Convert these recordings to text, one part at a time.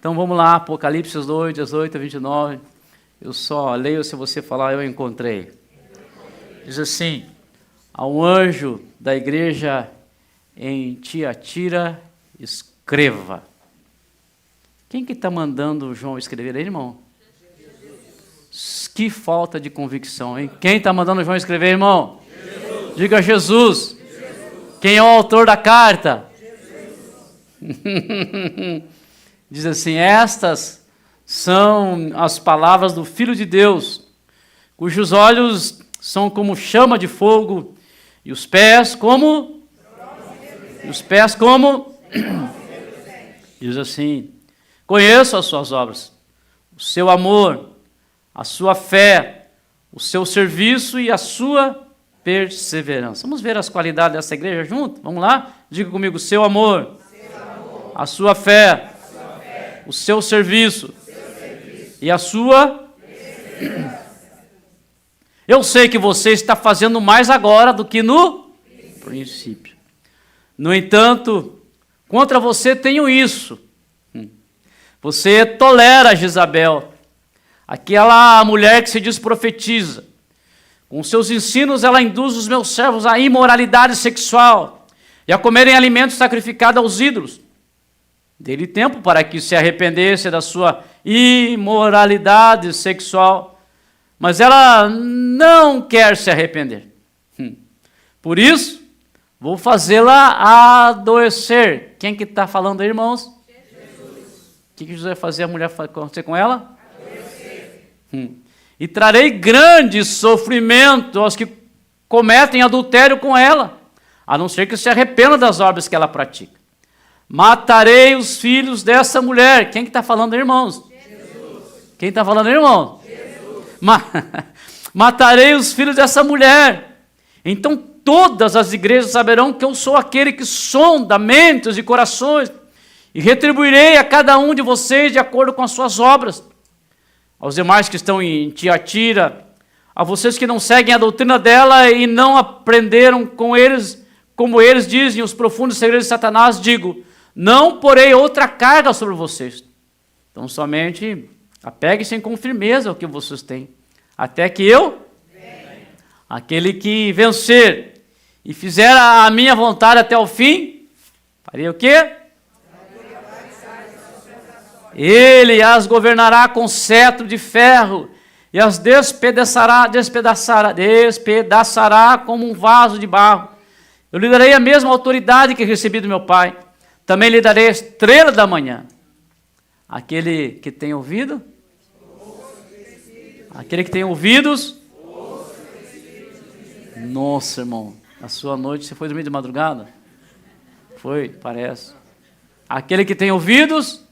Então vamos lá, Apocalipse 2, 18 a 29. Eu só leio, se você falar, eu encontrei. Diz assim: ao anjo da igreja em Tiatira, escreva. Quem que está mandando João escrever aí, irmão? Jesus. Que falta de convicção, hein? Quem está mandando João escrever, irmão? Jesus. Diga Jesus. Jesus. Quem é o autor da carta? Diz assim: estas são as palavras do Filho de Deus, cujos olhos são como chama de fogo, e os pés como... Diz assim: conheço as suas obras, o seu amor, a sua fé, o seu serviço e a sua perseverança. Vamos ver as qualidades dessa igreja junto? Vamos lá? Diga comigo: seu amor, a sua fé, o seu serviço e a sua... Eu sei que você está fazendo mais agora do que no princípio. No entanto, contra você tenho isso. Você tolera Jezabel, aquela mulher que se diz profetiza. Com seus ensinos ela induz os meus servos à imoralidade sexual e a comerem alimentos sacrificados aos ídolos. Dê-lhe tempo para que se arrependesse da sua imoralidade sexual, mas ela não quer se arrepender. Por isso, vou fazê-la adoecer. Quem que está falando aí, irmãos? Jesus. O que Jesus vai fazer a mulher acontecer com ela? Adoecer. E trarei grande sofrimento aos que cometem adultério com ela, a não ser que se arrependa das obras que ela pratica. Matarei os filhos dessa mulher. Quem que está falando aí, irmãos? Jesus. Quem está falando aí, irmãos? Jesus. Matarei os filhos dessa mulher. Então todas as igrejas saberão que eu sou aquele que sonda mentes e corações, e retribuirei a cada um de vocês de acordo com as suas obras. Aos demais que estão em Tiatira, a vocês que não seguem a doutrina dela e não aprenderam com eles, como eles dizem, os profundos segredos de Satanás, digo: não porei outra carga sobre vocês. Então somente apeguem-se com firmeza ao que vocês têm, até que eu, aquele que vencer e fizer a minha vontade até o fim, farei o quê? Ele as governará com cetro de ferro e as despedaçará como um vaso de barro. Eu lhe darei a mesma autoridade que recebi do meu Pai. Também lhe darei a estrela da manhã. Aquele que tem ouvido? Aquele que tem ouvidos? Nossa, irmão, a sua noite, você foi dormir de madrugada? Foi, parece. Aquele que tem ouvidos?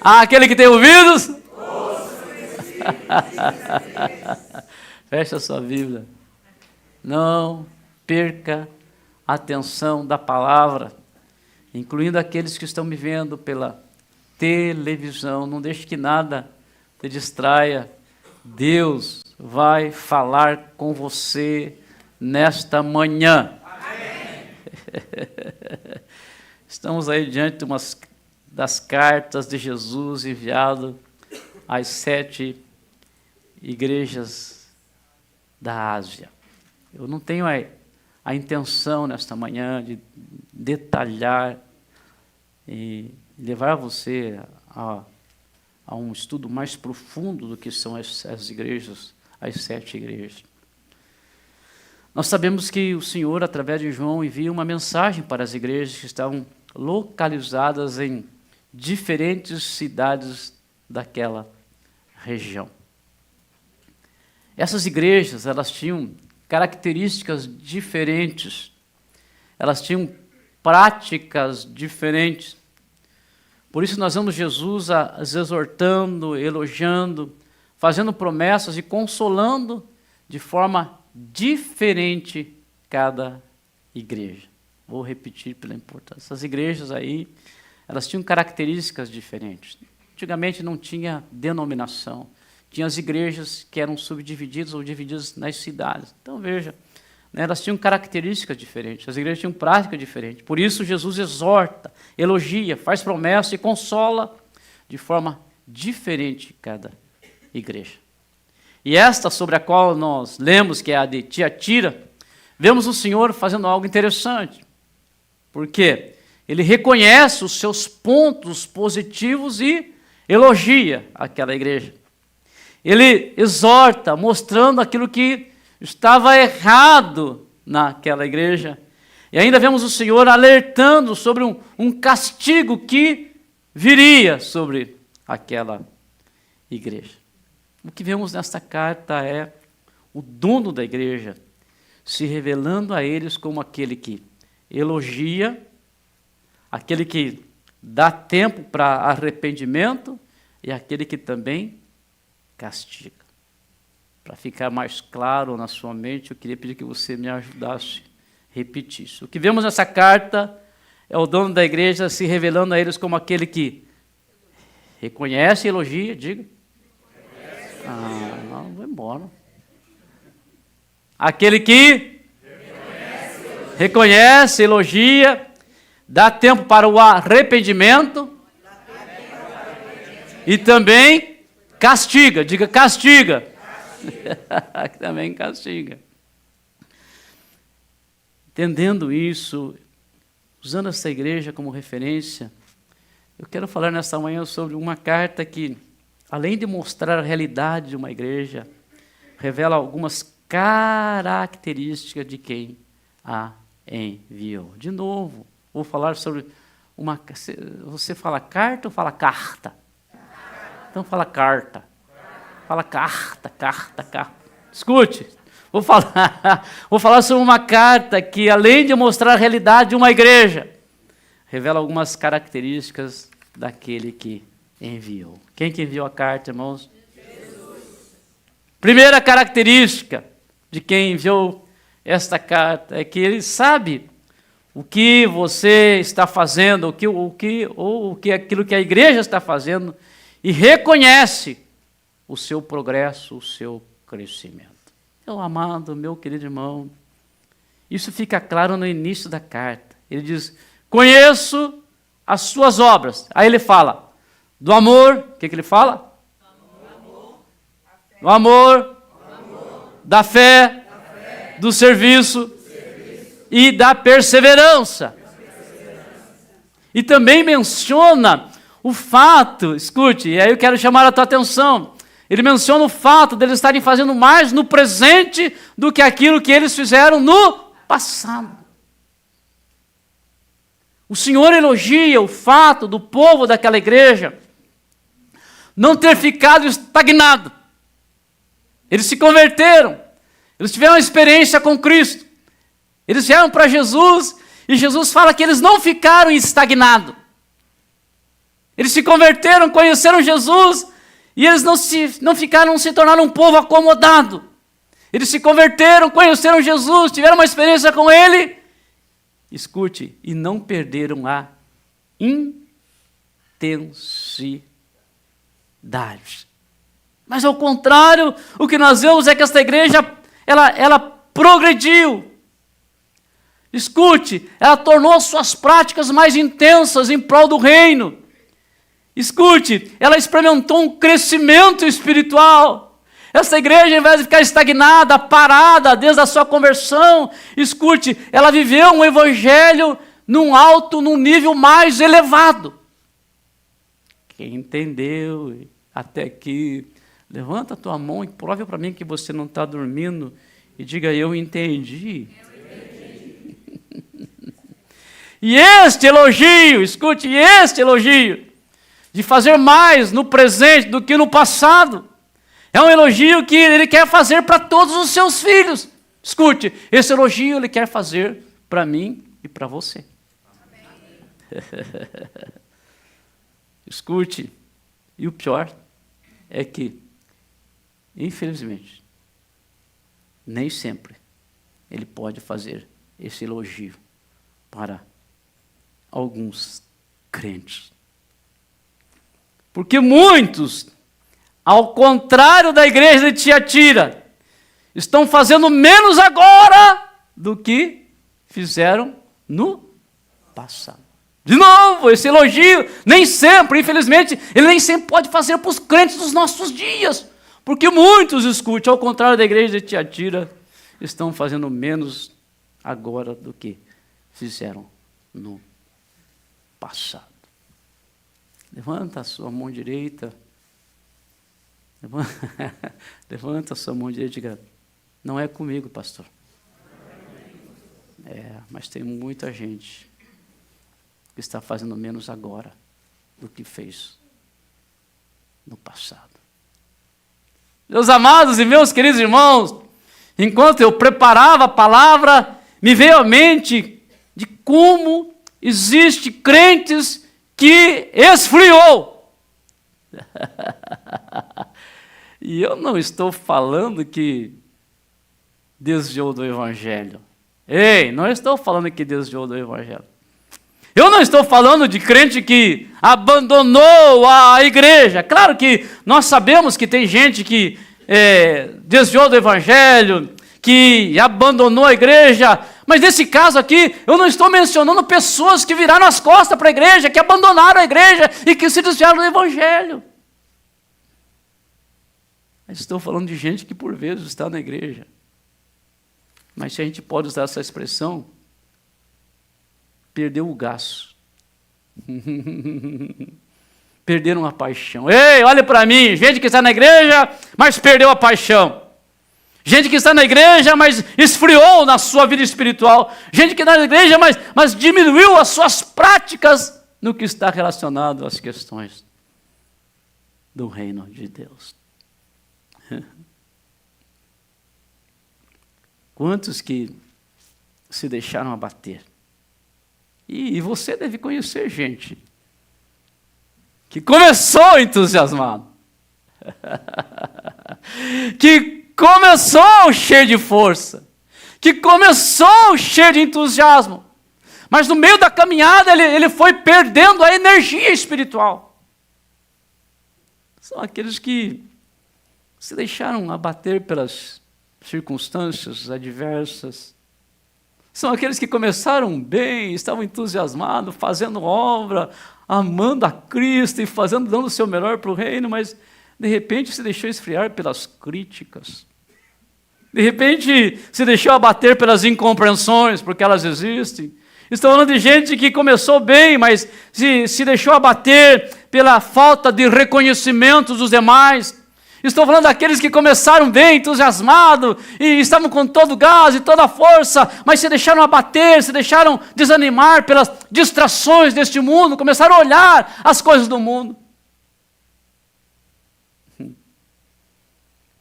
Aquele que tem ouvidos? Fecha a sua Bíblia. Não perca a atenção da palavra, incluindo aqueles que estão me vendo pela televisão. Não deixe que nada te distraia. Deus vai falar com você nesta manhã. Estamos aí diante de das cartas de Jesus enviado às 7 igrejas da Ásia. Eu não tenho a intenção nesta manhã de detalhar e levar você a um estudo mais profundo do que são as igrejas, as 7 igrejas. Nós sabemos que o Senhor, através de João, envia uma mensagem para as igrejas que estavam localizadas em diferentes cidades daquela região. Essas igrejas, elas tinham características diferentes, elas tinham práticas diferentes. Por isso nós vemos Jesus as exortando, elogiando, fazendo promessas e consolando de forma diferente cada igreja. Vou repetir pela importância. Essas igrejas aí, elas tinham características diferentes. Antigamente não tinha denominação. Tinha as igrejas que eram subdivididas ou divididas nas cidades. Então veja, né, elas tinham características diferentes, as igrejas tinham práticas diferentes. Por isso Jesus exorta, elogia, faz promessa e consola de forma diferente cada igreja. E esta sobre a qual nós lemos, que é a de Tiatira, vemos o Senhor fazendo algo interessante. Porque ele reconhece os seus pontos positivos e elogia aquela igreja. Ele exorta, mostrando aquilo que estava errado naquela igreja. E ainda vemos o Senhor alertando sobre um castigo que viria sobre aquela igreja. O que vemos nesta carta é o dono da igreja se revelando a eles como aquele que elogia, aquele que dá tempo para arrependimento e aquele que também castiga. Para ficar mais claro na sua mente, eu queria pedir que você me ajudasse a repetir isso. O que vemos nessa carta é o dono da igreja se revelando a eles como aquele que reconhece e elogia, diga. Não, vou embora. Aquele que reconhece, elogia, dá tempo para o arrependimento e também castiga, diga castiga. Também castiga. Entendendo isso, usando essa igreja como referência, eu quero falar nesta manhã sobre uma carta que, além de mostrar a realidade de uma igreja, revela algumas características de quem a enviou. De novo, vou falar sobre uma... Você fala carta ou fala carta? Então fala carta. Fala carta. Escute, vou falar sobre uma carta que, além de mostrar a realidade de uma igreja, revela algumas características daquele que enviou. Quem que enviou a carta, irmãos? Jesus. Primeira característica de quem enviou esta carta é que ele sabe o que você está fazendo, aquilo que a igreja está fazendo, e reconhece o seu progresso, o seu crescimento. Meu amado, meu querido irmão, isso fica claro no início da carta. Ele diz: conheço as suas obras. Aí ele fala do amor. O que ele fala? Do amor, da fé, do serviço e da perseverança. E também menciona o fato, escute, e aí eu quero chamar a tua atenção, ele menciona o fato de eles estarem fazendo mais no presente do que aquilo que eles fizeram no passado. O Senhor elogia o fato do povo daquela igreja não ter ficado estagnado. Eles se converteram, eles tiveram uma experiência com Cristo, eles vieram para Jesus e Jesus fala que eles não ficaram estagnados. Eles se converteram, conheceram Jesus e eles não se tornaram um povo acomodado. Eles se converteram, conheceram Jesus, tiveram uma experiência com Ele. Escute, e não perderam a intensidade. Mas ao contrário, o que nós vemos é que esta igreja, ela progrediu. Escute, ela tornou suas práticas mais intensas em prol do reino. Escute, ela experimentou um crescimento espiritual. Essa igreja, ao invés de ficar estagnada, parada desde a sua conversão, escute, ela viveu um evangelho num nível mais elevado. Quem entendeu até aqui, levanta a tua mão e prove para mim que você não está dormindo e diga: eu entendi. E este elogio, escute, este elogio de fazer mais no presente do que no passado, é um elogio que ele quer fazer para todos os seus filhos. Escute, esse elogio ele quer fazer para mim e para você. Escute, e o pior é que, infelizmente, nem sempre ele pode fazer esse elogio para alguns crentes. Porque muitos, ao contrário da igreja de Tiatira, estão fazendo menos agora do que fizeram no passado. De novo, esse elogio, nem sempre, infelizmente, ele nem sempre pode fazer para os crentes dos nossos dias. Porque muitos, escute, ao contrário da igreja de Tiatira, estão fazendo menos agora do que fizeram no passado. Levanta a sua mão direita. Levanta a sua mão direita e diga, não é comigo, pastor. Mas tem muita gente que está fazendo menos agora do que fez no passado. Meus amados e meus queridos irmãos, enquanto eu preparava a palavra, me veio à mente de como existe crentes que esfriou. E eu não estou falando que desviou do Evangelho. Ei, não estou falando que desviou do Evangelho. Eu não estou falando de crente que abandonou a igreja. Claro que nós sabemos que tem gente que desviou do Evangelho, que abandonou a igreja, mas nesse caso aqui, eu não estou mencionando pessoas que viraram as costas para a igreja, que abandonaram a igreja e que se desviaram do Evangelho. Mas estou falando de gente que por vezes está na igreja. Mas se a gente pode usar essa expressão, perdeu o gás. Perderam a paixão. Ei, olha para mim, gente que está na igreja, mas perdeu a paixão. Gente que está na igreja, mas esfriou na sua vida espiritual. Gente que está na igreja, mas diminuiu as suas práticas no que está relacionado às questões do reino de Deus. Quantos que se deixaram abater? E você deve conhecer gente que começou entusiasmado, que começou cheio de força, que começou cheio de entusiasmo, mas no meio da caminhada ele foi perdendo a energia espiritual. São aqueles que se deixaram abater pelas circunstâncias adversas. São aqueles que começaram bem, estavam entusiasmados, fazendo obra, amando a Cristo e dando o seu melhor para o reino, mas de repente se deixou esfriar pelas críticas. De repente se deixou abater pelas incompreensões, porque elas existem. Estou falando de gente que começou bem, mas se deixou abater pela falta de reconhecimento dos demais. Estou falando daqueles que começaram bem, entusiasmados, e estavam com todo o gás e toda a força, mas se deixaram abater, se deixaram desanimar pelas distrações deste mundo, começaram a olhar as coisas do mundo. O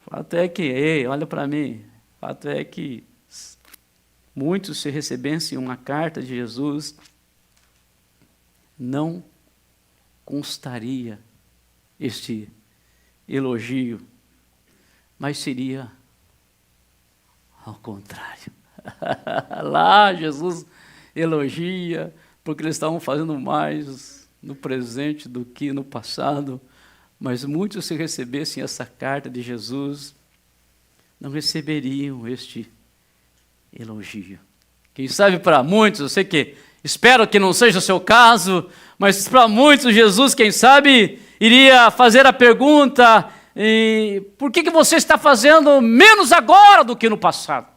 fato é que, olha para mim, o fato é que muitos, se recebessem uma carta de Jesus, não constaria este elogio, mas seria ao contrário. Lá Jesus elogia, porque eles estavam fazendo mais no presente do que no passado, mas muitos, se recebessem essa carta de Jesus, não receberiam este elogio. Quem sabe para muitos, eu sei que, espero que não seja o seu caso, mas para muitos Jesus, quem sabe, iria fazer a pergunta, por que você está fazendo menos agora do que no passado?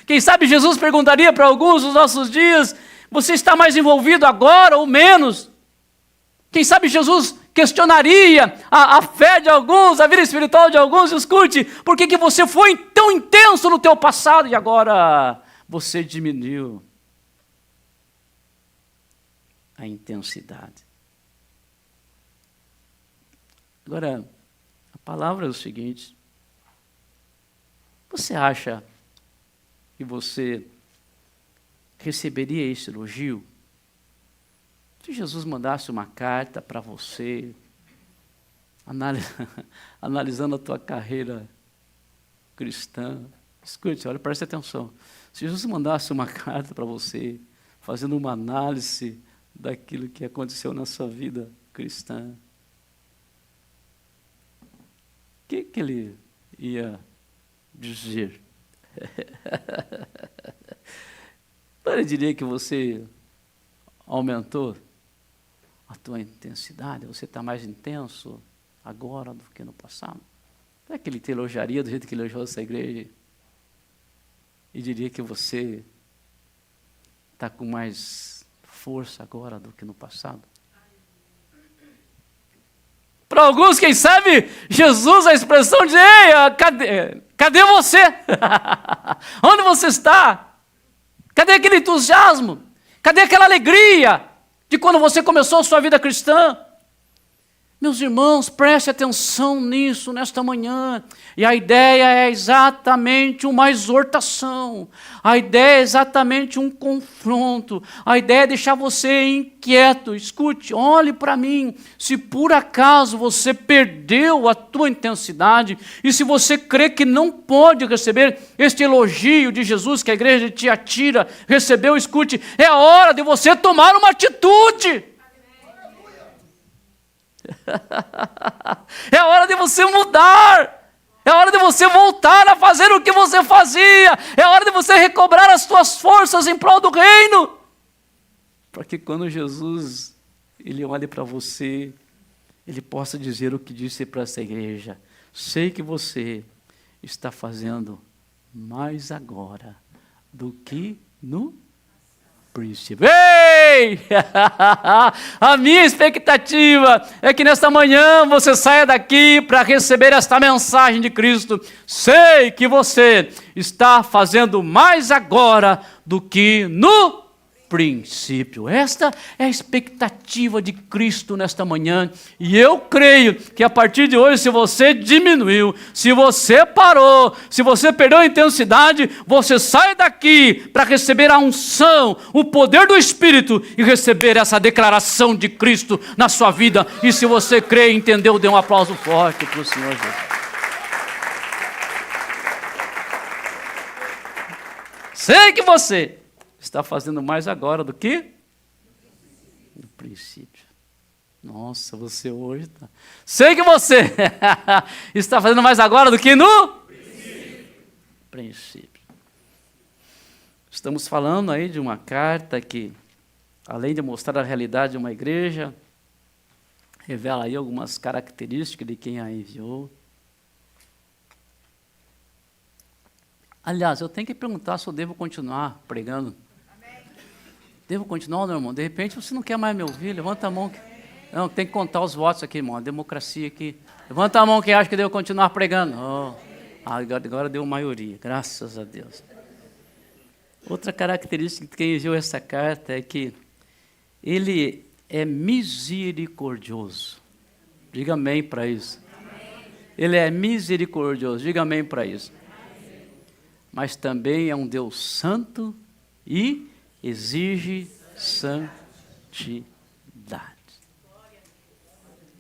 Quem sabe Jesus perguntaria para alguns dos nossos dias, você está mais envolvido agora ou menos? Quem sabe Jesus questionaria a fé de alguns, a vida espiritual de alguns, escute, por que você foi tão intenso no teu passado e agora você diminuiu a intensidade. Agora, a palavra é o seguinte, você acha que você receberia esse elogio se Jesus mandasse uma carta para você, analisando a tua carreira cristã? Escute, olha, preste atenção. Se Jesus mandasse uma carta para você, fazendo uma análise daquilo que aconteceu na sua vida cristã, o que ele ia dizer. Eu diria que você aumentou a tua intensidade, você está mais intenso agora do que no passado. Será que ele te elogiaria do jeito que elogiou essa igreja? E diria que você está com mais força agora do que no passado? Para alguns, quem sabe, Jesus, a expressão de: ei, cadê você? Onde você está? Cadê aquele entusiasmo? Cadê aquela alegria de quando você começou a sua vida cristã? Meus irmãos, preste atenção nisso nesta manhã. E a ideia é exatamente uma exortação. A ideia é exatamente um confronto. A ideia é deixar você inquieto. Escute, olhe para mim. Se por acaso você perdeu a tua intensidade, e se você crê que não pode receber este elogio de Jesus que a igreja de Tiatira recebeu, escute, é hora de você tomar uma atitude. É hora de você mudar. É hora de você voltar a fazer o que você fazia. É hora de você recobrar as suas forças em prol do reino. Para que quando Jesus ele olhe para você, ele possa dizer o que disse para essa igreja: sei que você está fazendo mais agora do que no princípio. Ei! A minha expectativa é que nesta manhã você saia daqui para receber esta mensagem de Cristo. Sei que você está fazendo mais agora do que no princípio. Esta é a expectativa de Cristo nesta manhã. E eu creio que a partir de hoje, se você diminuiu, se você parou, se você perdeu a intensidade, você sai daqui para receber a unção, o poder do Espírito e receber essa declaração de Cristo na sua vida. E se você crê e entendeu, dê um aplauso forte para o Senhor Jesus. Sei que você está fazendo mais agora do que no princípio. Nossa, você hoje está... Sei que você está fazendo mais agora do que no princípio. Estamos falando aí de uma carta que, além de mostrar a realidade de uma igreja, revela aí algumas características de quem a enviou. Aliás, eu tenho que perguntar se eu devo continuar pregando. Devo continuar, meu irmão? De repente você não quer mais me ouvir, levanta a mão. Não, tem que contar os votos aqui, irmão, a democracia aqui. Levanta a mão quem acha que devo continuar pregando. Oh, agora deu maioria, graças a Deus. Outra característica de quem enviou essa carta é que ele é misericordioso. Diga amém para isso. Ele é misericordioso, diga amém para isso. Mas também é um Deus santo e exige santidade.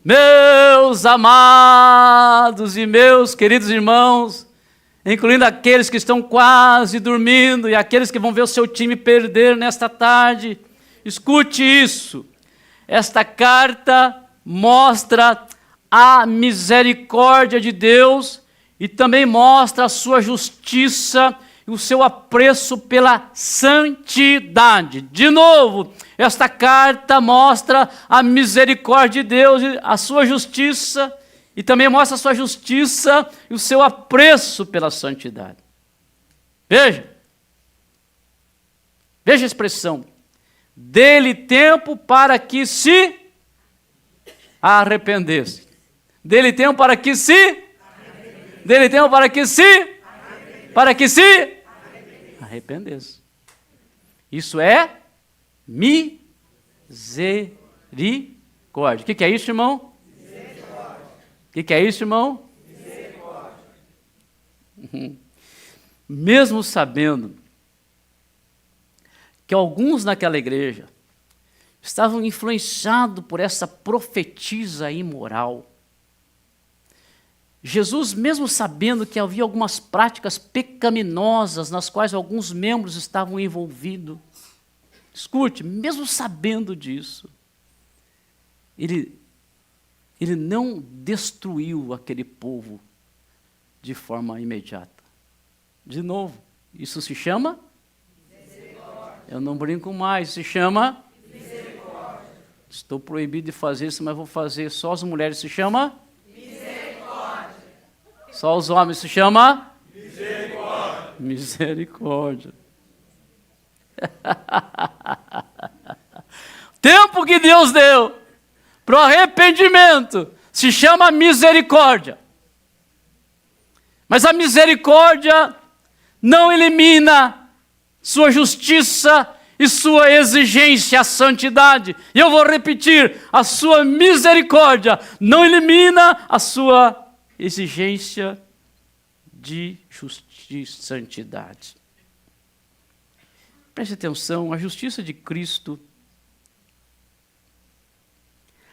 Meus amados e meus queridos irmãos, incluindo aqueles que estão quase dormindo e aqueles que vão ver o seu time perder nesta tarde, escute isso. Esta carta mostra a misericórdia de Deus e também mostra a sua justiça e o seu apreço pela santidade. De novo, esta carta mostra a misericórdia de Deus e a sua justiça, e também mostra a sua justiça e o seu apreço pela santidade. Veja a expressão: dê-lhe tempo para que se arrependesse. Dê-lhe tempo para que se... Dê-lhe tempo para que se... Para que se arrependesse. Isso é misericórdia. O que é isso, irmão? Misericórdia. O que é isso, irmão? Misericórdia. Mesmo sabendo que alguns naquela igreja estavam influenciados por essa profetisa imoral, Jesus, mesmo sabendo que havia algumas práticas pecaminosas nas quais alguns membros estavam envolvidos, escute, mesmo sabendo disso, ele não destruiu aquele povo de forma imediata. De novo, isso se chama? Misericórdia. Eu não brinco mais, se chama? Misericórdia. Estou proibido de fazer isso, mas vou fazer. Só as mulheres se chama? Misericórdia. Só os homens se chama? Misericórdia. Misericórdia. Tempo que Deus deu para o arrependimento se chama misericórdia. Mas a misericórdia não elimina sua justiça e sua exigência à santidade. E eu vou repetir, a sua misericórdia não elimina a sua exigência de justiça e santidade. Preste atenção, a justiça de Cristo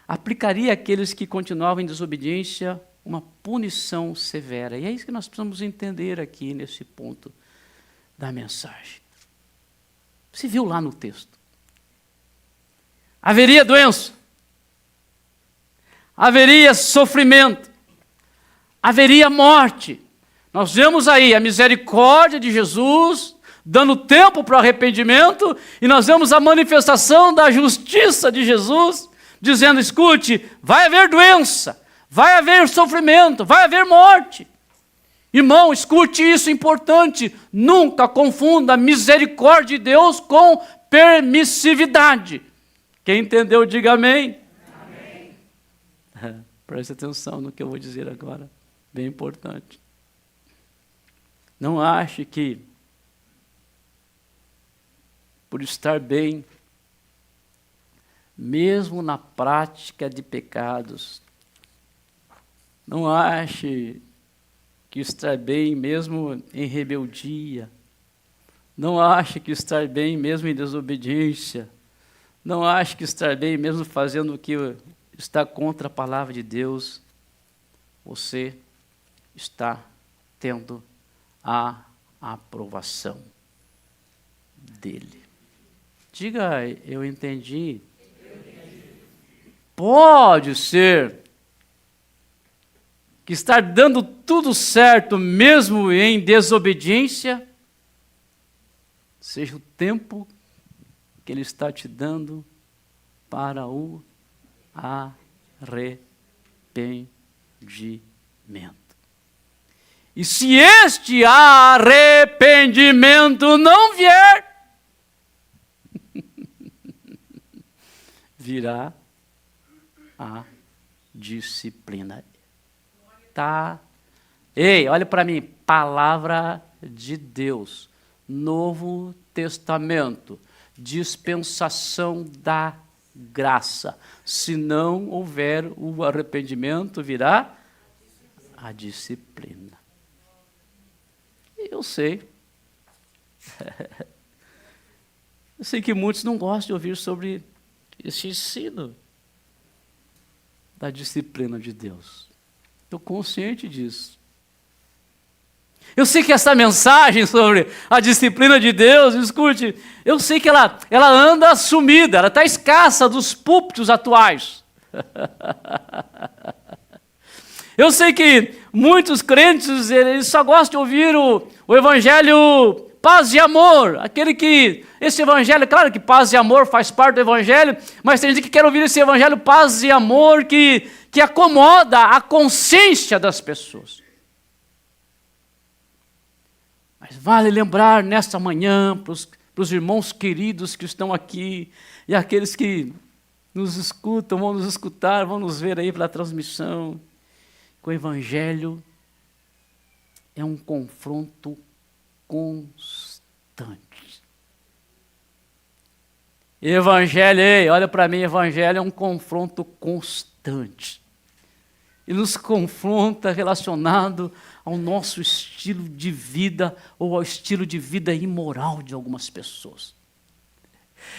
aplicaria àqueles que continuavam em desobediência uma punição severa. E é isso que nós precisamos entender aqui nesse ponto da mensagem. Você viu lá no texto. Haveria doença, haveria sofrimento, haveria morte. Nós vemos aí a misericórdia de Jesus dando tempo para o arrependimento, e nós vemos a manifestação da justiça de Jesus, dizendo, escute, vai haver doença, vai haver sofrimento, vai haver morte. Irmão, escute isso, importante, nunca confunda a misericórdia de Deus com permissividade. Quem entendeu, diga amém. Amém. Preste atenção no que eu vou dizer agora, bem importante. Não ache que por estar bem, mesmo na prática de pecados, não ache que estar bem mesmo em rebeldia, não ache que estar bem mesmo em desobediência, não ache que estar bem mesmo fazendo o que está contra a palavra de Deus, você está tendo a aprovação dele. Diga, eu entendi. Pode ser que estar dando tudo certo, mesmo em desobediência, seja o tempo que Ele está te dando para o arrependimento. E se este arrependimento não vier, virá a disciplina. Tá? Ei, olha para mim, palavra de Deus, Novo Testamento, dispensação da graça. Se não houver o arrependimento, virá a disciplina. Eu sei. Eu sei que muitos não gostam de ouvir sobre esse ensino da disciplina de Deus. Estou consciente disso. Eu sei que essa mensagem sobre a disciplina de Deus, escute, eu sei que ela anda sumida, ela está escassa dos púlpitos atuais. Eu sei que muitos crentes eles só gostam de ouvir o evangelho paz e amor, esse evangelho, claro que paz e amor faz parte do evangelho, mas tem gente que quer ouvir esse evangelho paz e amor que acomoda a consciência das pessoas. Mas vale lembrar nesta manhã, para os irmãos queridos que estão aqui, e aqueles que nos escutam, vão nos escutar, vão nos ver aí pela transmissão, que o evangelho é um confronto constante. Evangelho, olha para mim, evangelho é um confronto constante. Ele nos confronta relacionado ao nosso estilo de vida ou ao estilo de vida imoral de algumas pessoas.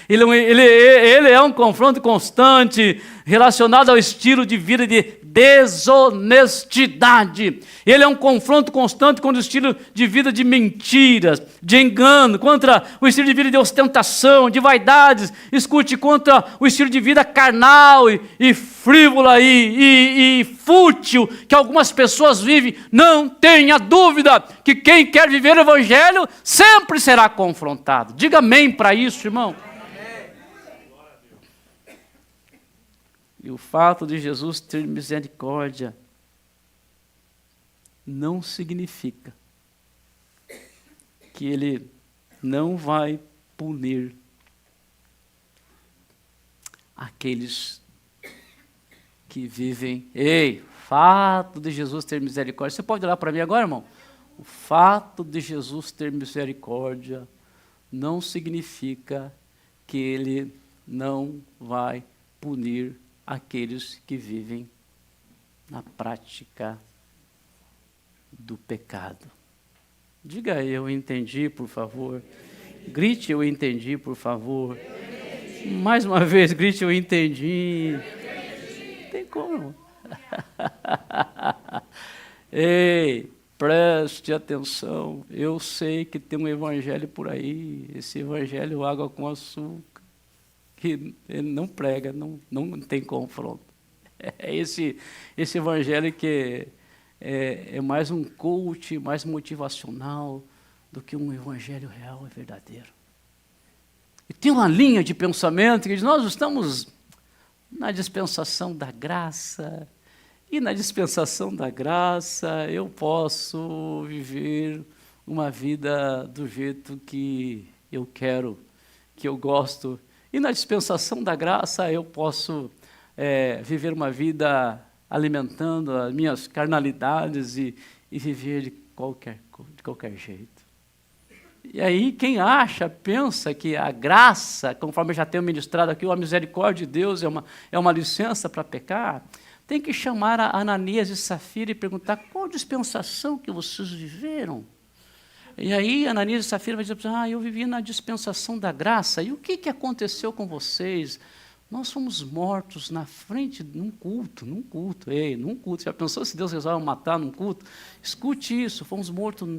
Ele é um confronto constante relacionado ao estilo de vida de desonestidade. Ele é um confronto constante com o estilo de vida de mentiras, de engano, contra o estilo de vida de ostentação, de vaidades. Escute, contra o estilo de vida carnal e frívola e fútil que algumas pessoas vivem. Não tenha dúvida que quem quer viver o evangelho sempre será confrontado. Diga amém para isso, irmão. E o fato de Jesus ter misericórdia não significa que Ele não vai punir aqueles que vivem. Ei, fato de Jesus ter misericórdia. Você pode olhar para mim agora, irmão? O fato de Jesus ter misericórdia não significa que Ele não vai punir aqueles que vivem na prática do pecado. Diga eu entendi, por favor. Grite eu entendi, por favor. Mais uma vez, grite eu entendi. Não tem como. Ei, preste atenção. Eu sei que tem um evangelho por aí. Esse evangelho água com açúcar. Que ele não prega, não tem confronto. É esse evangelho que é mais um coach, mais motivacional do que um evangelho real e verdadeiro. E tem uma linha de pensamento que diz, nós estamos na dispensação da graça, e na dispensação da graça eu posso viver uma vida do jeito que eu quero, que eu gosto. E na dispensação da graça eu posso viver uma vida alimentando as minhas carnalidades e viver de qualquer jeito. E aí quem pensa que a graça, conforme eu já tenho ministrado aqui, a misericórdia de Deus é uma licença para pecar, tem que chamar a Ananias e Safira e perguntar qual dispensação que vocês viveram. E aí Ananias e Safira vai dizer, eu vivi na dispensação da graça. E o que aconteceu com vocês? Nós fomos mortos na frente, num culto. Num culto. Já pensou se Deus resolve matar num culto? Escute isso, fomos mortos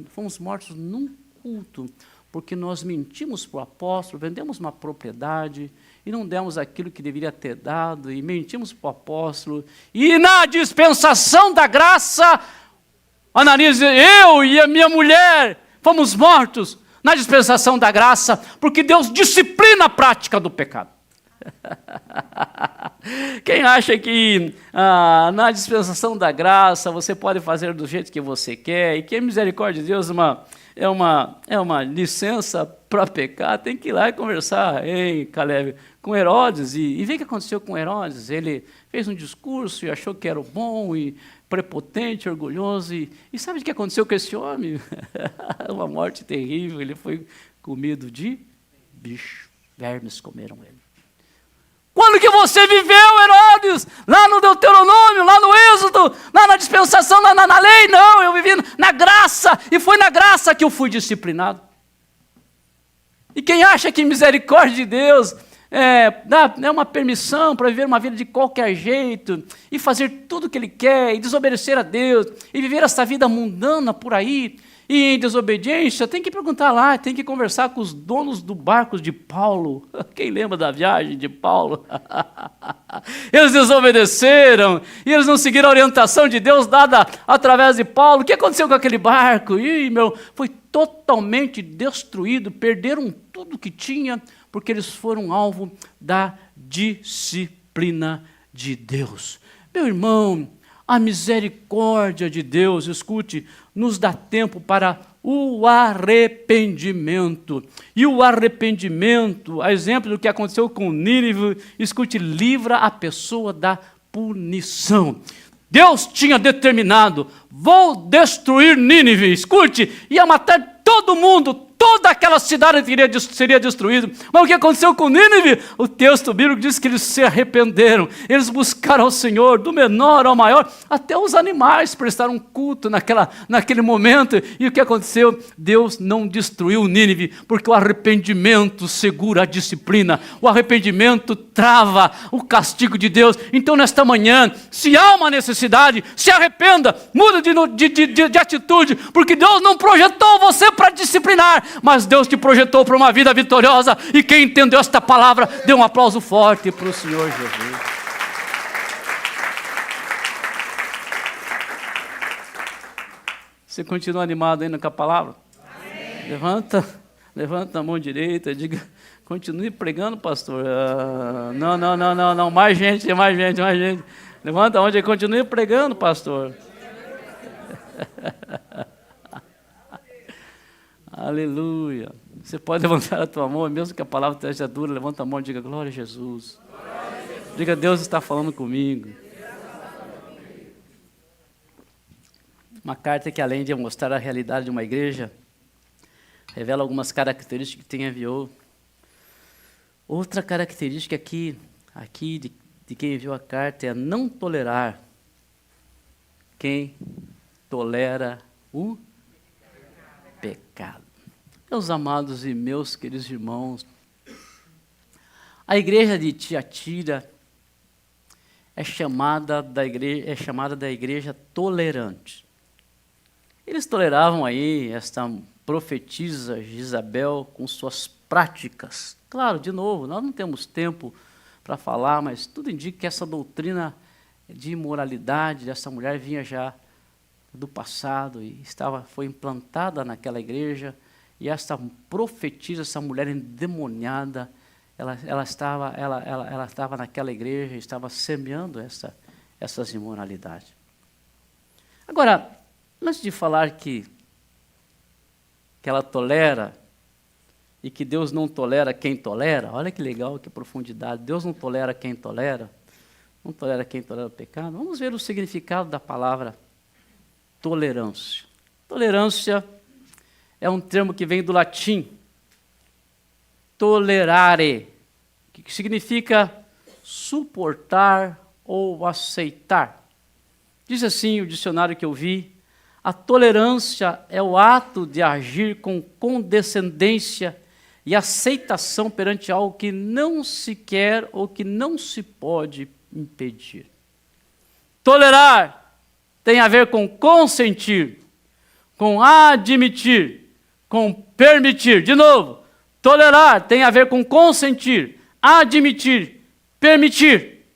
num culto, porque nós mentimos para o apóstolo, vendemos uma propriedade e não demos aquilo que deveria ter dado, e mentimos para o apóstolo. E na dispensação da graça, Ananias diz, eu e a minha mulher fomos mortos na dispensação da graça, porque Deus disciplina a prática do pecado. Quem acha que na dispensação da graça você pode fazer do jeito que você quer, e que a misericórdia de Deus é uma licença para pecar, tem que ir lá e conversar, Caleb, com Herodes, e ver o que aconteceu com Herodes. Ele fez um discurso e achou que era o bom, e prepotente, orgulhoso, e sabe o que aconteceu com esse homem? Uma morte terrível, ele foi comido de bicho, vermes comeram ele. Quando que você viveu, Herodes? Lá no Deuteronômio, lá no Êxodo, lá na dispensação, na lei? Não, eu vivi na graça, e foi na graça que eu fui disciplinado. E quem acha que misericórdia de Deus é uma permissão para viver uma vida de qualquer jeito, e fazer tudo o que Ele quer, e desobedecer a Deus, e viver essa vida mundana por aí, e em desobediência, tem que perguntar lá, tem que conversar com os donos do barco de Paulo. Quem lembra da viagem de Paulo? Eles desobedeceram, e eles não seguiram a orientação de Deus dada através de Paulo. O que aconteceu com aquele barco? Foi totalmente destruído, perderam tudo que tinha, porque eles foram alvo da disciplina de Deus. Meu irmão, a misericórdia de Deus, escute, nos dá tempo para o arrependimento. E o arrependimento, a exemplo do que aconteceu com Nínive, escute, livra a pessoa da punição. Deus tinha determinado, vou destruir Nínive, escute, ia matar todo mundo toda aquela cidade seria destruída. Mas o que aconteceu com Nínive? O texto bíblico diz que eles se arrependeram, eles buscaram ao Senhor, do menor ao maior, até os animais prestaram culto naquele momento. E o que aconteceu? Deus não destruiu Nínive, porque o arrependimento segura a disciplina, o arrependimento trava o castigo de Deus. Então, nesta manhã, se há uma necessidade, se arrependa, muda de atitude, porque Deus não projetou você para disciplinar, mas Deus te projetou para uma vida vitoriosa. E quem entendeu esta palavra, dê um aplauso forte para o Senhor Jesus. Você continua animado ainda com a palavra? Amém. Levanta a mão direita e diga: continue pregando, pastor. Não, mais gente. Levanta a mão e continue pregando, pastor. Aleluia. Você pode levantar a tua mão, mesmo que a palavra esteja dura, levanta a mão e diga: glória a Jesus. Diga: Deus está falando comigo. Uma carta que, além de mostrar a realidade de uma igreja, revela algumas características que tem enviou. Outra característica aqui de quem enviou a carta é não tolerar quem tolera o pecado. Meus amados e meus queridos irmãos, a igreja de Tiatira é chamada da igreja tolerante. Eles toleravam aí esta profetisa Jezabel com suas práticas. Claro, de novo, nós não temos tempo para falar, mas tudo indica que essa doutrina de imoralidade dessa mulher vinha já do passado e foi implantada naquela igreja. E essa profetisa, essa mulher endemoniada, ela estava naquela igreja, estava semeando essas imoralidades. Agora, antes de falar que ela tolera e que Deus não tolera quem tolera, olha que legal, que profundidade. Deus não tolera quem tolera o pecado. Vamos ver o significado da palavra tolerância. Tolerância é um termo que vem do latim, tolerare, que significa suportar ou aceitar. Diz assim o dicionário que eu vi: a tolerância é o ato de agir com condescendência e aceitação perante algo que não se quer ou que não se pode impedir. Tolerar tem a ver com consentir, com admitir, com permitir. De novo, tolerar tem a ver com consentir, admitir, permitir.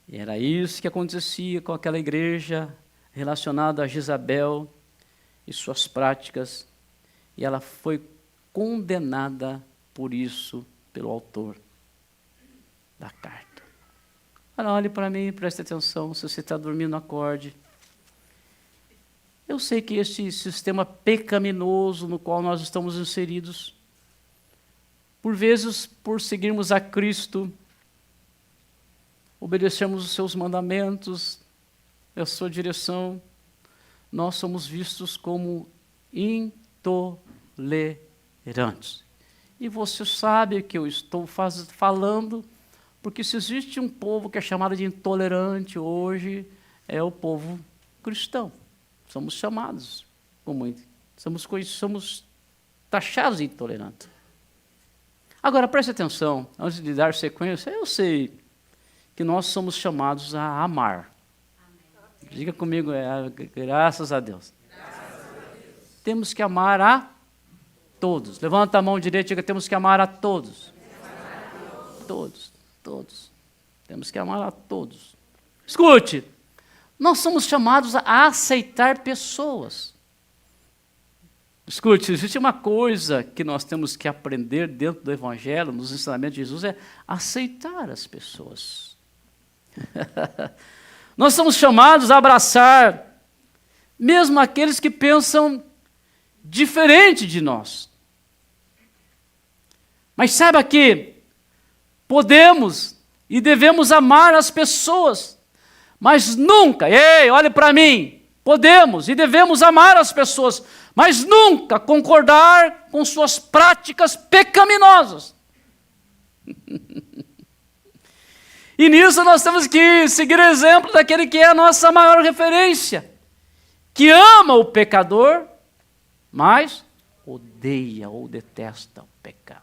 E era isso que acontecia com aquela igreja relacionada a Jezabel e suas práticas, e ela foi condenada por isso pelo autor da carta. Agora, olhe para mim, preste atenção. Se você está dormindo, acorde. Eu sei que este sistema pecaminoso no qual nós estamos inseridos, por vezes, por seguirmos a Cristo, obedecermos os seus mandamentos, a sua direção, nós somos vistos como intolerantes. E você sabe que eu estou falando, porque se existe um povo que é chamado de intolerante hoje, é o povo cristão. Somos chamados, somos taxados de intolerantes. Agora, preste atenção, antes de dar sequência, eu sei que nós somos chamados a amar. Diga comigo, graças a Deus. Temos que amar a todos. Levanta a mão direita e diga: temos que amar a todos. Todos. Temos que amar a todos. Escute, nós somos chamados a aceitar pessoas. Escute, existe uma coisa que nós temos que aprender dentro do Evangelho, nos ensinamentos de Jesus, é aceitar as pessoas. Nós somos chamados a abraçar mesmo aqueles que pensam diferente de nós. Mas saiba que podemos e devemos amar as pessoas, mas nunca, olhe para mim, podemos e devemos amar as pessoas, mas nunca concordar com suas práticas pecaminosas. E nisso nós temos que seguir o exemplo daquele que é a nossa maior referência, que ama o pecador, mas odeia ou detesta o pecado.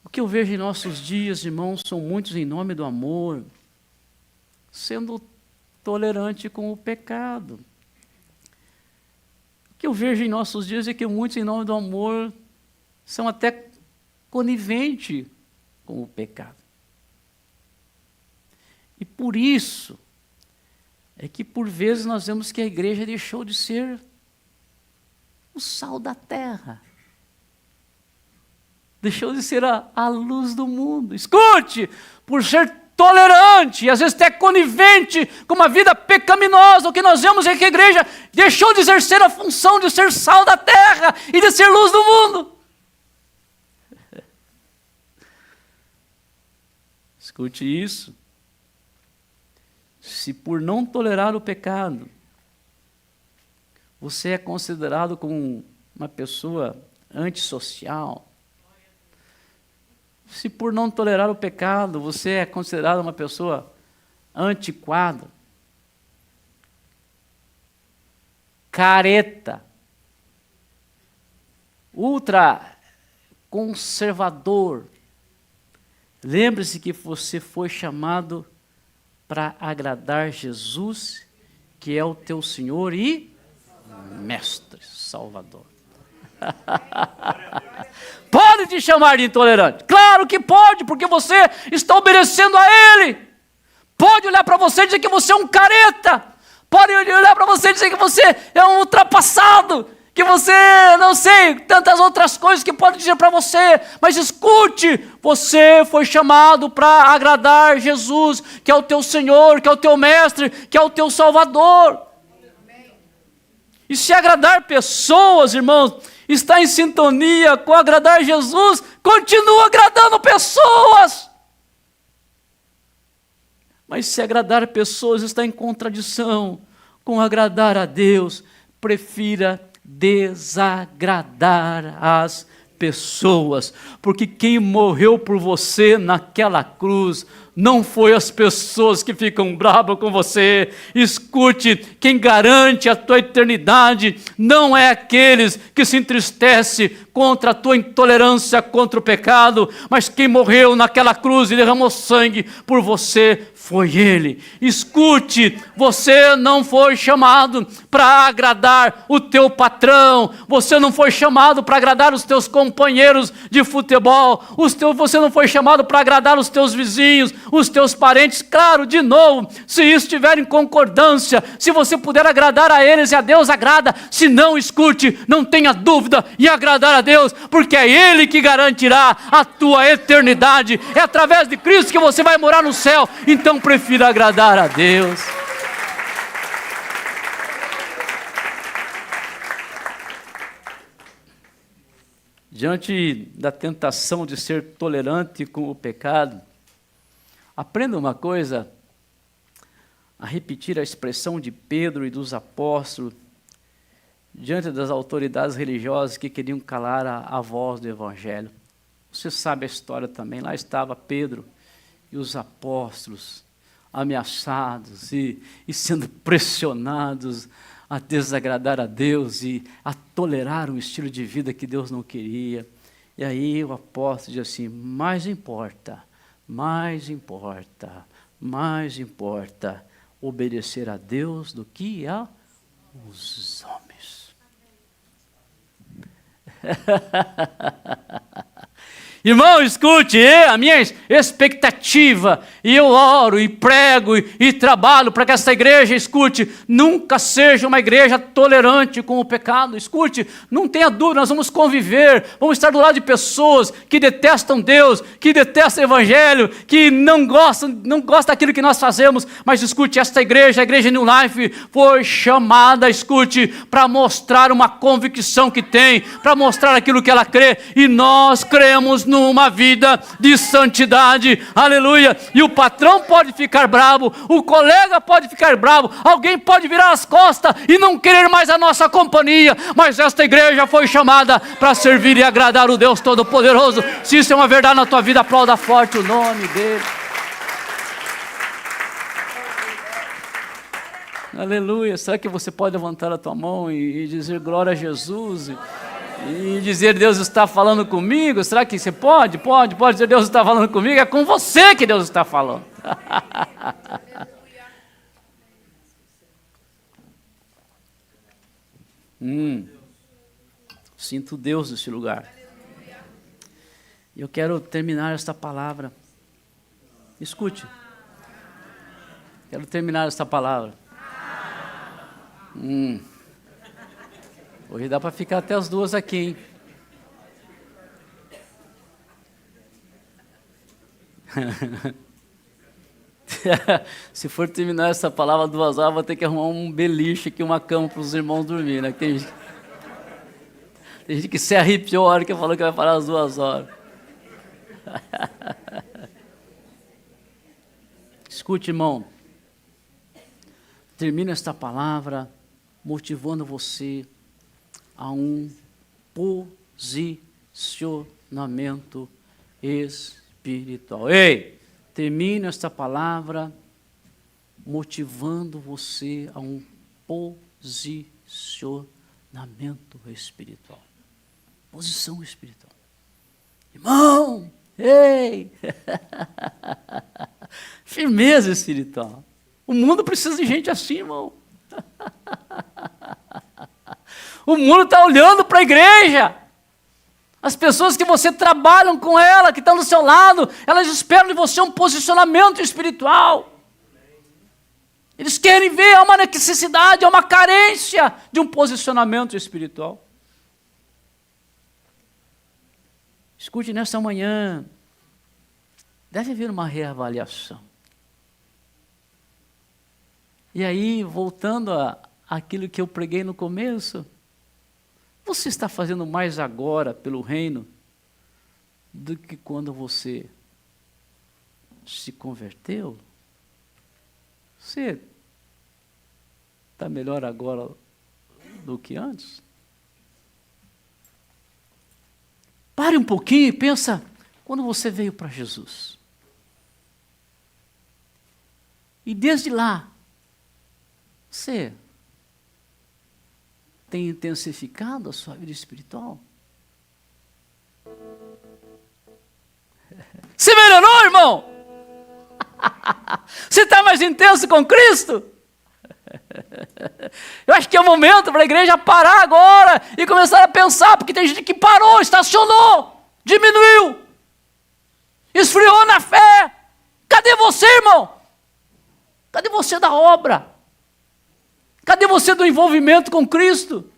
O que eu vejo em nossos dias, irmãos, são muitos em nome do amor, sendo tolerante com o pecado. O que eu vejo em nossos dias é que muitos em nome do amor são até coniventes com o pecado. E por isso é que por vezes nós vemos que a igreja deixou de ser o sal da terra. Deixou de ser a luz do mundo. Escute, por ser tolerante e às vezes até conivente com uma vida pecaminosa, o que nós vemos é que a igreja deixou de exercer a função de ser sal da terra e de ser luz do mundo. Escute isso. Se por não tolerar o pecado, você é considerado como uma pessoa antissocial, se por não tolerar o pecado, você é considerado uma pessoa antiquada, careta, ultra conservador, lembre-se que você foi chamado para agradar Jesus, que é o teu Senhor e Mestre, Salvador. Pode te chamar de intolerante? Claro que pode, porque você está obedecendo a Ele. Pode olhar para você e dizer que você é um careta. Pode olhar para você e dizer que você é um ultrapassado, que você, não sei, tantas outras coisas que pode dizer para você, mas escute, você foi chamado para agradar Jesus, que é o teu Senhor, que é o teu Mestre, que é o teu Salvador. E se agradar pessoas, irmãos, está em sintonia com agradar Jesus, continua agradando pessoas. Mas se agradar pessoas está em contradição com agradar a Deus, prefira desagradar as pessoas, porque quem morreu por você naquela cruz não foi as pessoas que ficam bravas com você. Escute, quem garante a tua eternidade não é aqueles que se entristecem contra a tua intolerância contra o pecado, mas quem morreu naquela cruz e derramou sangue por você foi Ele. Escute, você não foi chamado para agradar o teu patrão, você não foi chamado para agradar os teus companheiros de futebol, você não foi chamado para agradar os teus vizinhos, os teus parentes. Claro, de novo, se isso estiver em concordância, se você puder agradar a eles e a Deus agrada, se não, escute, não tenha dúvida em agradar a Deus, porque é Ele que garantirá a tua eternidade, é através de Cristo que você vai morar no céu. Então prefira agradar a Deus. Diante da tentação de ser tolerante com o pecado, aprenda uma coisa, a repetir a expressão de Pedro e dos apóstolos, diante das autoridades religiosas que queriam calar a voz do Evangelho. Você sabe a história também, lá estava Pedro e os apóstolos ameaçados e sendo pressionados a desagradar a Deus e a tolerar um estilo de vida que Deus não queria. E aí o apóstolo diz assim, mais importa obedecer a Deus do que aos homens. Irmão, escute, a minha expectativa, e eu oro, e prego, e trabalho para que essa igreja, escute, nunca seja uma igreja tolerante com o pecado. Escute, não tenha dúvida, nós vamos conviver, vamos estar do lado de pessoas que detestam Deus, que detestam o Evangelho, que não gostam daquilo que nós fazemos, mas escute, esta igreja, a igreja New Life, foi chamada, escute, para mostrar uma convicção que tem, para mostrar aquilo que ela crê, e nós cremos no numa vida de santidade, aleluia. E o patrão pode ficar bravo, o colega pode ficar bravo, alguém pode virar as costas e não querer mais a nossa companhia, mas esta igreja foi chamada para servir e agradar o Deus Todo-Poderoso. Se isso é uma verdade na tua vida, aplauda forte o nome dele. Aleluia. Será que você pode levantar a tua mão e dizer glória a Jesus? E dizer Deus está falando comigo? Será que você pode? Pode dizer Deus está falando comigo? É com você que Deus está falando. Sinto Deus nesse lugar. Eu quero terminar esta palavra. Escute. Quero terminar esta palavra. Hoje dá para ficar até as 2 aqui, hein? Se for terminar essa palavra 2 horas, vou ter que arrumar um beliche aqui, uma cama para os irmãos dormir, né? Tem gente que se arrepiou a hora que eu falou que vai parar às 2 horas. Escute, irmão. Termina esta palavra motivando você a um posicionamento espiritual. Ei, termina esta palavra motivando você a um posicionamento espiritual. Posição espiritual. Irmão, ei! Firmeza espiritual. O mundo precisa de gente assim, irmão. O mundo está olhando para a igreja. As pessoas que você trabalha com ela, que estão do seu lado, elas esperam de você um posicionamento espiritual. Eles querem ver, há uma necessidade, há uma carência de um posicionamento espiritual. Escute, nessa manhã, deve haver uma reavaliação. E aí, voltando àquilo que eu preguei no começo, você está fazendo mais agora pelo reino do que quando você se converteu? Você está melhor agora do que antes? Pare um pouquinho e pensa, quando você veio para Jesus. E desde lá, você tem intensificado a sua vida espiritual? Você melhorou, irmão? Você está mais intenso com Cristo? Eu acho que é o momento para a igreja parar agora e começar a pensar, porque tem gente que parou, estacionou, diminuiu, esfriou na fé. Cadê você, irmão? Cadê você da obra? Cadê você do envolvimento com Cristo?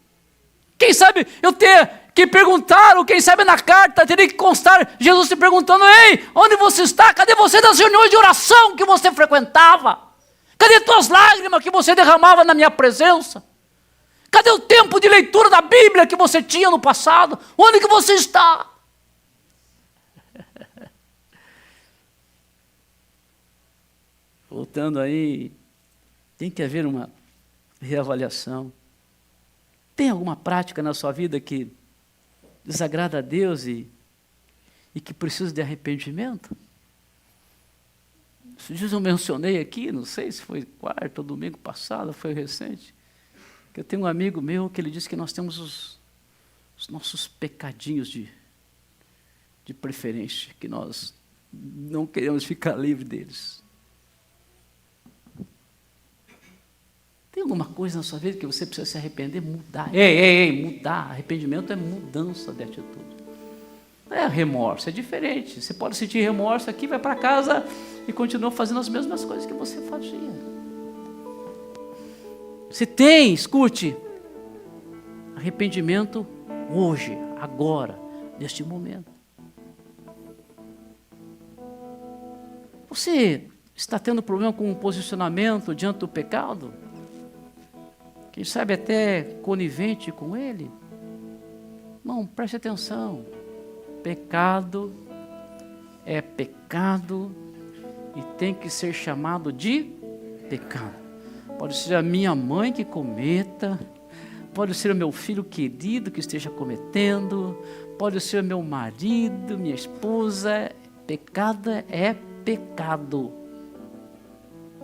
Quem sabe eu ter que perguntar, ou quem sabe na carta teria que constar Jesus te perguntando: ei, onde você está? Cadê você das reuniões de oração que você frequentava? Cadê tuas lágrimas que você derramava na minha presença? Cadê o tempo de leitura da Bíblia que você tinha no passado? Onde que você está? Voltando aí, tem que haver uma reavaliação. Tem alguma prática na sua vida que desagrada a Deus e que precisa de arrependimento? Esses dias eu mencionei aqui, não sei se foi quarta ou domingo passado, foi recente, que eu tenho um amigo meu que ele disse que nós temos os nossos pecadinhos de preferência, que nós não queremos ficar livre deles. Tem alguma coisa na sua vida que você precisa se arrepender, mudar? Mudar. Arrependimento é mudança de atitude. Não é remorso, é diferente. Você pode sentir remorso aqui, vai para casa e continua fazendo as mesmas coisas que você fazia. Se tem, escute, arrependimento hoje, agora, neste momento. Você está tendo problema com o posicionamento diante do pecado? Quem sabe até conivente com ele? Não, preste atenção. Pecado é pecado e tem que ser chamado de pecado. Pode ser a minha mãe que cometa, pode ser o meu filho querido que esteja cometendo, pode ser o meu marido, minha esposa. Pecado é pecado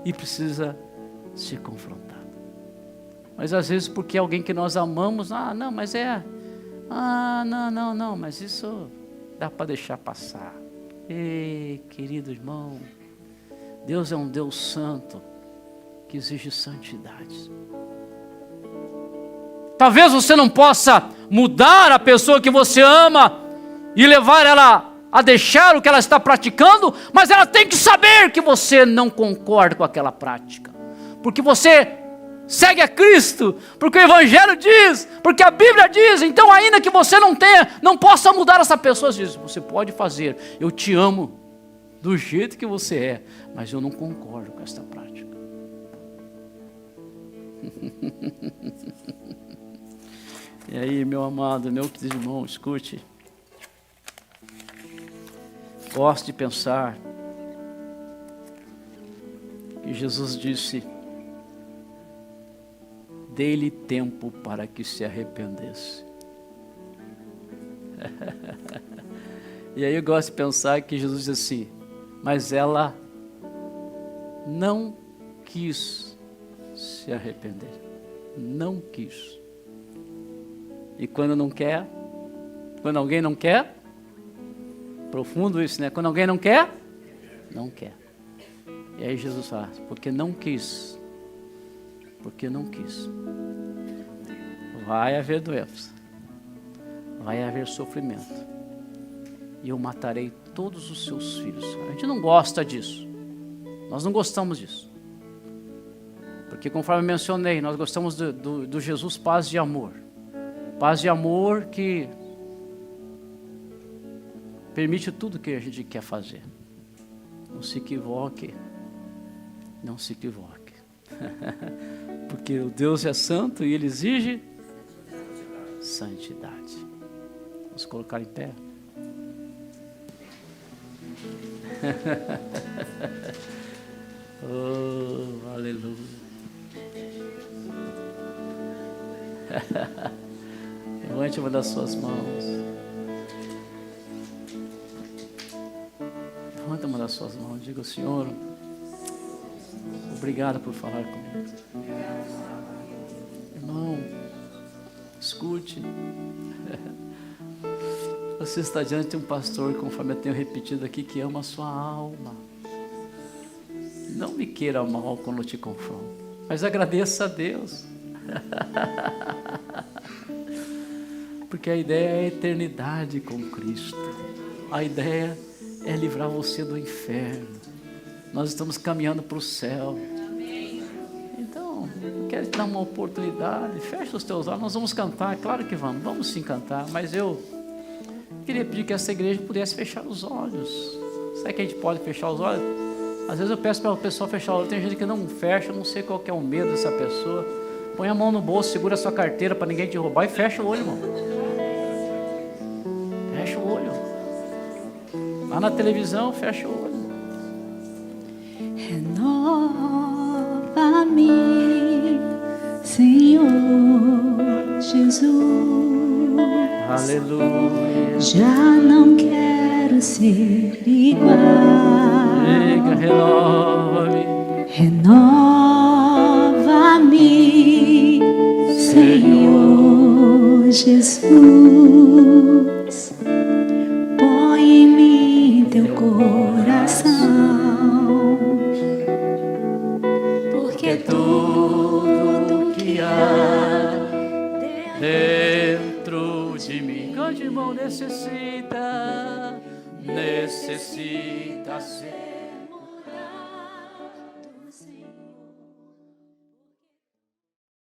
e precisa ser confrontado. Mas às vezes porque alguém que nós amamos, não, mas mas isso dá para deixar passar. Ei, querido irmão, Deus é um Deus santo que exige santidade. Talvez você não possa mudar a pessoa que você ama e levar ela a deixar o que ela está praticando, mas ela tem que saber que você não concorda com aquela prática, porque você segue a Cristo, porque o Evangelho diz, porque a Bíblia diz. Então, ainda que você não possa mudar essa pessoa, diz, você pode fazer, eu te amo do jeito que você é, mas eu não concordo com esta prática. E aí, meu amado, meu querido irmão, escute. Gosto de pensar que Jesus disse: dê-lhe tempo para que se arrependesse. E aí eu gosto de pensar que Jesus diz assim: mas ela não quis se arrepender. Não quis. E quando não quer, quando alguém não quer, profundo isso, né? Quando alguém não quer, não quer. E aí Jesus fala: porque não quis. Porque não quis. Vai haver doença, vai haver sofrimento, e eu matarei todos os seus filhos. A gente não gosta disso, nós não gostamos disso, porque conforme eu mencionei, nós gostamos do Jesus paz e amor que permite tudo que a gente quer fazer. Não se equivoque, não se equivoque. Porque o Deus é santo e Ele exige santidade. Vamos colocar em pé. Oh, aleluia. Levante uma das suas mãos. Levanta uma das suas mãos. Diga: Senhor, obrigado por falar comigo. Irmão, escute. Você está diante de um pastor, conforme eu tenho repetido aqui, que ama a sua alma. Não me queira mal quando eu te confronto, mas agradeça a Deus. Porque a ideia é a eternidade com Cristo. A ideia é livrar você do inferno. Nós estamos caminhando para o céu. Então, eu quero te dar uma oportunidade. Fecha os teus olhos, nós vamos cantar. Claro que vamos sim cantar. Mas eu queria pedir que essa igreja pudesse fechar os olhos. Será que a gente pode fechar os olhos? Às vezes eu peço para o pessoal fechar os olhos. Tem gente que não fecha, eu não sei qual que é o medo dessa pessoa. Põe a mão no bolso, segura a sua carteira para ninguém te roubar e fecha o olho, irmão. Fecha o olho. Lá na televisão, fecha o olho. Renova-me, Senhor Jesus. Aleluia. Já não quero ser igual. Chega, renova-me. Renova-me, Senhor Jesus. Põe em mim teu coração, porque tudo que há Dentro de mim, cante, irmão, necessita ser